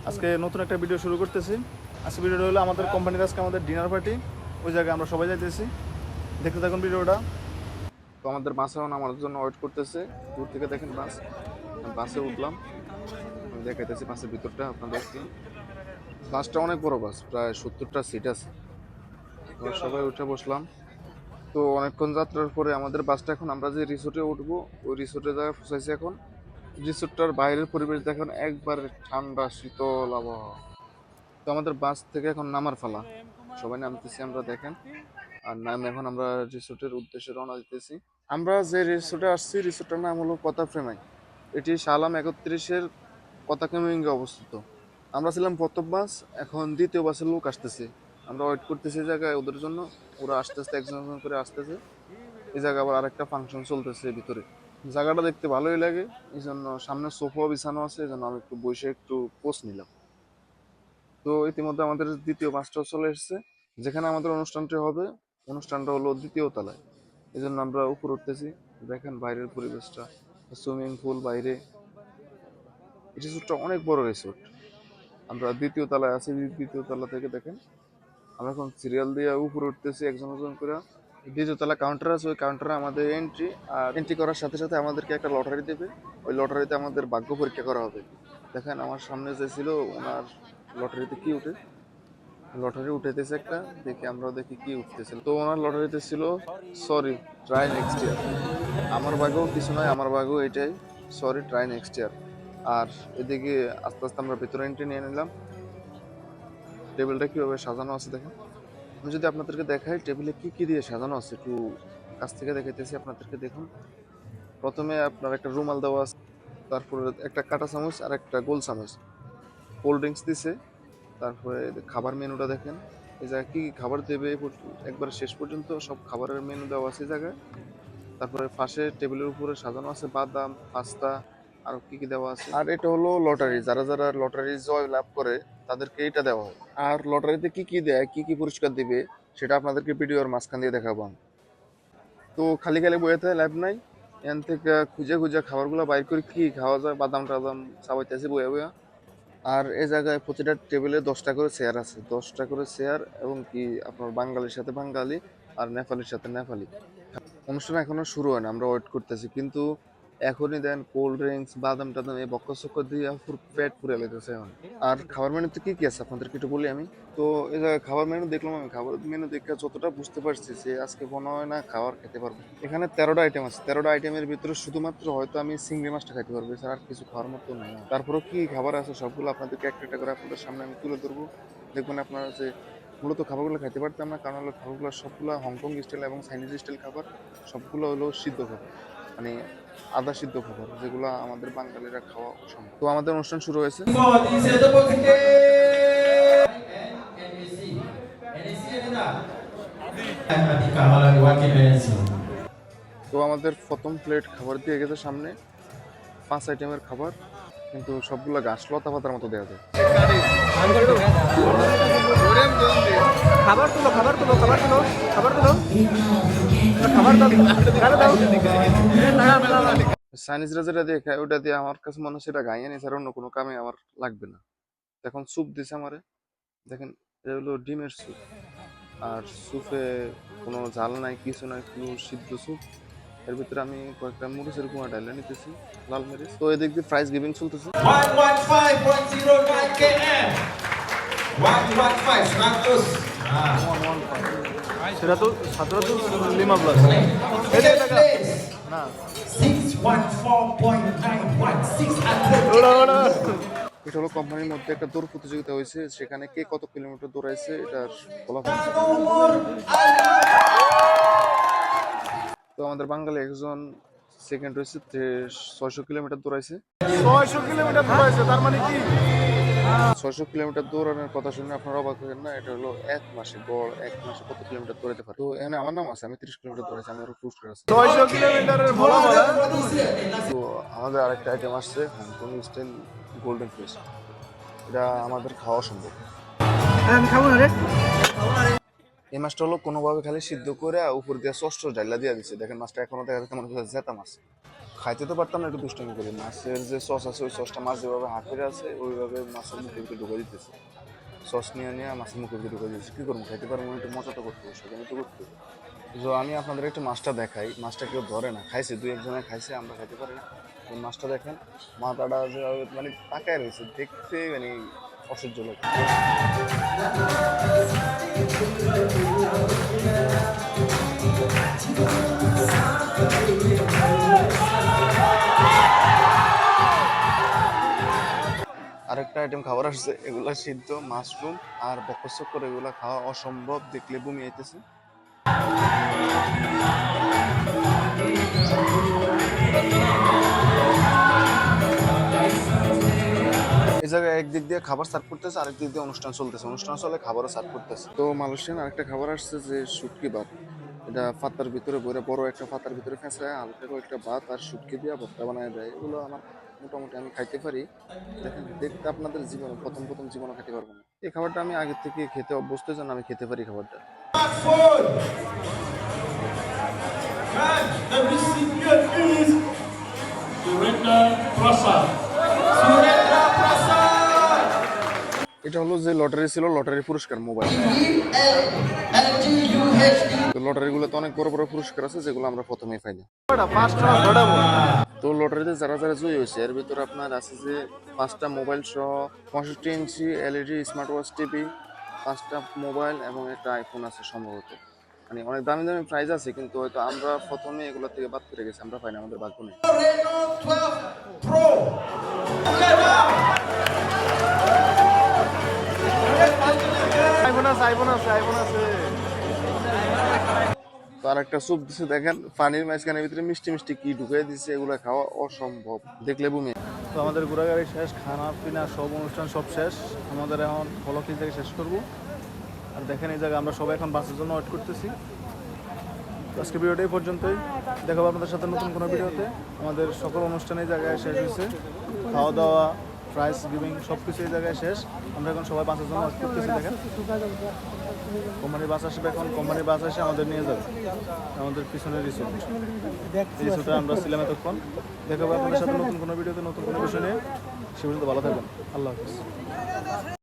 আজকে নতুন একটা ভিডিও শুরু করতেছি। আজকে ভিডিওটা হলো আমাদের কোম্পানির আজকে আমাদের ডিনার পার্টি, ওই জায়গায় আমরা সবাই যাইতেছি। দেখতে থাকুন ভিডিওটা। তো আমাদের বাস এখন আমাদের জন্য ওয়েট করতেছে, দূর থেকে দেখেন বাস। বাসে উঠলাম, আমি দেখাইতেছি বাসের ভিতরটা আপনাদেরকে। বাসটা অনেক বড় বাস, প্রায় 70টা সিট আছে। আমরা সবাই উঠে বসলাম। তো অনেকক্ষণ যাত্রার পরে আমাদের বাসটা এখন আমরা যে রিসোর্টে উঠবো, ওই রিসোর্টের জায়গায় পৌঁছাইছি এখন। রিসোর্টটার বাইরের পরিবেশ দেখেন একবারে ঠান্ডা শীতল আবহাওয়া। তো আমাদের বাস থেকে এখন নামার পালা, সবাই নামতেছি আমরা দেখেন। আর নাম এখন আমরা রিসোর্টের উদ্দেশ্যে রওনা দিতেছি। আমরা যে রিসোর্টে আসছি, রিসোর্টের নাম হলো কথা ফ্রেমাই। এটি শালাম 31-এর পতাকামিঙ্গে অবস্থিত। আমরা ছিলাম প্রথম বাস, এখন দ্বিতীয় বাসের লোক আসতেছে। আমরা ওয়েট করতেছি এই জায়গায় ওদের জন্য। ওরা আস্তে আস্তে একজন একজন করে আসতেছে। এই জায়গায় আবার আরেকটা ফাংশন চলতেছে ভিতরে। জায়গাটা দেখতে ভালোই লাগে, এই জন্য সামনে সোফাও বিছানো আছে, এই জন্য আমি একটু বসে একটু পোস্ট নিলাম। তো ইতিমধ্যে আমাদের দ্বিতীয় বাসটাও চলে এসেছে, যেখানে আমাদের অনুষ্ঠানটি হবে। অনুষ্ঠানটা হলো দ্বিতীয় তলায়, এই জন্য আমরা উপর উঠতেছি। দেখেন বাইরের পরিবেশটা, সুইমিং পুল বাইরে। রিসোর্টটা অনেক বড় রিসোর্ট। আমরা দ্বিতীয় তলায় আছি, দ্বিতীয় তলা থেকে দেখেন আমরা এখন সিরিয়াল দিয়ে উপরে উঠতেছি একজন একজন করে। দ্বিতীয় তলা কাউন্টার আছে, ওই কাউন্টারে আমাদের এন্ট্রি। আর এন্ট্রি করার সাথে সাথে আমাদেরকে একটা লটারি দেবে, ওই লটারিতে আমাদের ভাগ্য পরীক্ষা করা হবে। দেখেন আমার সামনে যে ছিল, ওনার লটারিতে কি উঠে, লটারি উঠেতেছে একটা, দেখি আমরাও দেখি কি উঠতেছে। তো ওনার লটারিতে ছিল সরি ট্রাই নেক্সট ইয়ার। আমার ভাগ্য কিছু নয়, আমার ভাগ্য এটাই, সরি ট্রাই নেক্সট ইয়ার। আর এদিকে আস্তে আস্তে আমরা ভেতরে এন্ট্রি নিয়ে নিলাম। টেবিলটা কিভাবে সাজানো আছে দেখেন। আমি যদি আপনাদেরকে দেখাই টেবিলে কি কি দিয়ে সাজানো আছে, একটু কাছ থেকে দেখাইতেছি আপনাদেরকে। দেখুন, প্রথমে আপনার একটা রুমাল দেওয়া আছে, তারপরে একটা কাঁটা চামচ আর একটা গোল চামচ, কোল্ড ড্রিঙ্কস দিছে। তারপরে খাবার মেনুটা দেখেন, এই জায়গায় কি কি খাবার দেবে একবার শেষ পর্যন্ত সব খাবারের মেনু দেওয়া আছে এই জায়গায়। তারপরে পাশে টেবিলের উপরে সাজানো আছে বাদাম, পাস্তা, আর কি কি দেওয়া আছে। আর এটা হলো লটারি, যারা যারা লটারি জয় লাভ করে তাদেরকে এটা দেওয়া হয়। আর লটারিতে কি কি দেয়, কি কি পুরস্কার দিবে, সেটা আপনাদেরকে ভিডিওর মাঝখান দিয়ে দেখাবো আমি। তো খালি খালি বইতে লাভ নাই, এখান থেকে খুঁজে খুঁজে খাবারগুলো বাইর করে কি খাওয়া যায়, বাদাম টাদাম চাবাইতেছি বইয়া বইয়া। আর এই জায়গায় প্রতিটা টেবিলে 10টা করে চেয়ার আছে, 10টা করে চেয়ার, এবং কি আপনার বাঙালির সাথে বাঙালি আর নেপালির সাথে নেপালি। অনুষ্ঠান এখনো শুরু হয় না, আমরা ওয়েট করতেছি, কিন্তু এখনই দেন কোল্ড ড্রিঙ্কস বাদাম টাদাম এই বক্কর চক্কর দিয়ে পুরো পেট পুরে লেগেছে এখন। আর খাবার মেনুতে কি কি আছে আপনাদেরকে একটু বলি আমি। তো এই জায়গায় খাবার মেনু দেখলাম, আমি খাবার মেনু দেখে যতটা বুঝতে পারছি যে আজকে মনে হয় না খাবার খেতে পারবো। এখানে 13টা আইটেম আছে, 13টা আইটেমের ভিতরে শুধুমাত্র হয়তো আমি চিংড়ি মাছটা খাইতে পারবো, এছাড়া আর কিছু খাওয়ার মতো নেই। তারপরেও কি খাবার আছে সবগুলো আপনাদেরকে একটা একটা করে আপনাদের সামনে আমি তুলে ধরবো। দেখবেন আপনারা যে মূলত খাবারগুলো খাইতে পারতাম না, কারণ হলো খাবারগুলো সবগুলো হংকং স্টাইল এবং চাইনিজ স্টাইল খাবার। সবগুলো হলো সিদ্ধ খাবার, মানে আধা সিদ্ধ খাবার, যেগুলো আমাদের বাঙালিরা খাওয়া অসম্ভব। তো আমাদের অনুষ্ঠান শুরু হয়েছে। তো আমাদের প্রথম প্লেট খাবার দিয়ে গেছে সামনে, 5 আইটেমের খাবার, কিন্তু সবগুলো গাছ লতা পাতার মতো দেওয়া যায়। খাবার তুলো খাবার তুলো খাবার তুলো খাবার তুলো খাবার দাও। চাইনিজরা যেটা দিয়ে খায় ওটা দিয়ে আমার কাছে মনে হচ্ছে এটা গাইয়ে নিয়ে ছাড়া অন্য কোনো কামে আমার লাগবে না। এখন স্যুপ দিছে আমারে, দেখেন এটা হলো ডিমের স্যুপ। আর স্যুপে কোনো ঝাল নাই, কিছু নাই, পুরো সিদ্ধ স্যুপ। এর ভিতরে আমি কয়েকটা মরিচের গুঁড়া ডাইলে নিতেছি, লাল মরিচ। তো এদিক দিয়ে প্রাইস গিভিং চলতেছে। 115.09 km 115 100 সেটা তো ছাত্র তো লিমা প্লাস Second place না 614.91 600 এটা হলো কোম্পানির মধ্যে একটা দৌড় প্রতিযোগিতা হয়েছে, সেখানে কে কত কিলোমিটার দৌড়াইছে এটার ফলাফল। তো আমাদের বাঙালি একজন সেকেন্ড হয়েছে, 600 কিলোমিটার দৌড়াইছে। 600 কিলোমিটার দৌড়াইছে, তার মানে কি 600 কিলোমিটার দৌড়ানোর কথা শুনে আপনারা অবাক হবেন না। এটা হলো এক মাসে গড়, এক মাসে কত কিলোমিটার দৌড়াতে পারে। তো এখানে আমার নাম আছে, আমি 30 কিলোমিটার দৌড়াইছি, আমার পুরস্কার আছে 600 কিলোমিটারের ফলাফল। তো আমাদের আরেকটা আইটেম আসছে, হংকং স্টাইল গোল্ডেন ফিশ। এটা আমাদের খাওয়া সম্ভব। আমি খাবো না রে। এই মাছটা হলো কোনোভাবে খালি সিদ্ধ করে উপর দিয়ে সস ডাইলা দিয়ে দিচ্ছে। দেখেন মাছটা এখনো দেখা যাচ্ছে মনে হচ্ছে জেতা মাছ। খাইতে তো পারতাম না, একটু দুষ্টামি করি। মাছের যে সস আছে ওই সসটা মাছ যেভাবে হাত করে আছে ওইভাবে মাছের মুখে ভিতরে ঢুকে দিতেছে। সস নিয়ে নিয়ে মাছের মুখে ভিতরে ঢুকে দিতেছে। কী করবো, খাইতে পারবো না, একটু মজা তো করতে হবে, সেখানে তো করতে হবে। তো আমি আপনাদের একটু মাছটা দেখাই। মাছটা কেউ ধরে না, খাইছে দুই একজনে খাইছে, আমরা খাইতে পারি না। ওই মাছটা দেখেন, মাথাটা যেভাবে মানে তাকায় রয়েছে, দেখতে মানে অসহ্য লাগে। আরেকটা আইটেম খাবার আসছে, এগুলা সিদ্ধ মাশরুম আর বকচক্কর, এগুলা খাওয়া অসম্ভব, দেখলে বমি আইতেছে। এই জায়গায় একদিক দিয়ে খাবার সার্ভ করতেছে, আরেক দিক দিয়ে অনুষ্ঠান চলতেছে। অনুষ্ঠান চলে, খাবারও সার্ভ করতেছে। তো মালয়েশিয়ান আরেকটা খাবার আসছে যে শুটকি ভাত। এটা পাতার ভিতরে বইরা, বড় একটা পাতার ভিতরে ফেঁসায় হালকা কয়েকটা ভাত আর শুটকি দিয়ে ভর্তা বানায় দেয়। এগুলো আমার মোটামুটি আমি খাইতে পারি। দেখেন, দেখতে আপনাদের জীবনে প্রথম জীবনে খেতে পারবো না। এই খাবারটা আমি আগে থেকে খেতে অভ্যস্ত, জন্য আমি খেতে পারি খাবারটা। Four. And the recipient is Surendra Prasad. Surendra Prasad. এটা হলো যে লটারি ছিল, লটারি পুরস্কার মোবাইল। তো লটারি গুলোতে অনেক বড় বড় পুরস্কার আছে যেগুলো আমরা প্রথমেই পাই না। তো লটারিতে যারা যারা জয়ী হয়েছে এর ভিতরে আপনার আছে যে 5টা মোবাইল সহ 65 inch LED smart watch TV, 5টা মোবাইল এবং একটা আইফোন আছে সম্ভবত। মানে অনেক দামি দামি প্রাইজ আছে, কিন্তু হয়তো আমরা প্রথমে এগুলো থেকে বাদ করে গেছি, আমরা পাই না, আমাদের ভাগ্য নেই। Reno 12 Pro. Get out. তো আর একটা স্যুপ দিচ্ছে দেখেন, পানির মাঝখানের ভিতরে মিষ্টি মিষ্টি কি ঢুকিয়ে দিচ্ছে, এগুলো খাওয়া অসম্ভব, দেখলে বমি। তো আমাদের ঘোরাঘুরি শেষ, খানা পিনা সব অনুষ্ঠান সব শেষ। আমাদের এখন ফলকি থেকে শেষ করব। আর দেখেন এই জায়গায় আমরা সবাই এখন বাসের জন্য ওয়েট করতেছি। তো আজকে ভিডিওটা এই পর্যন্তই, দেখা হবে আপনাদের সাথে নতুন কোনো ভিডিওতে। আমাদের সকল অনুষ্ঠান এই জায়গায় শেষ হয়েছে, খাওয়া দাওয়া প্রাইস গিভিং সব কিছু এই জায়গায় শেষ। আমরা এখন সবাই বাসের জন্য ওয়েট করতেছি। দেখেন কোম্পানির বাস আসবে, এখন কোম্পানির বাস এসে আমাদের নিয়ে যাবে আমাদের পিছনের রিসোর্টে আমরা ছিলাম এতক্ষণ। দেখা হবে আপনাদের সাথে নতুন কোনো ভিডিওতে নতুন কোনো বিষয় নিয়ে। সে পর্যন্ত ভালো থাকবেন, আল্লাহ হাফিজ।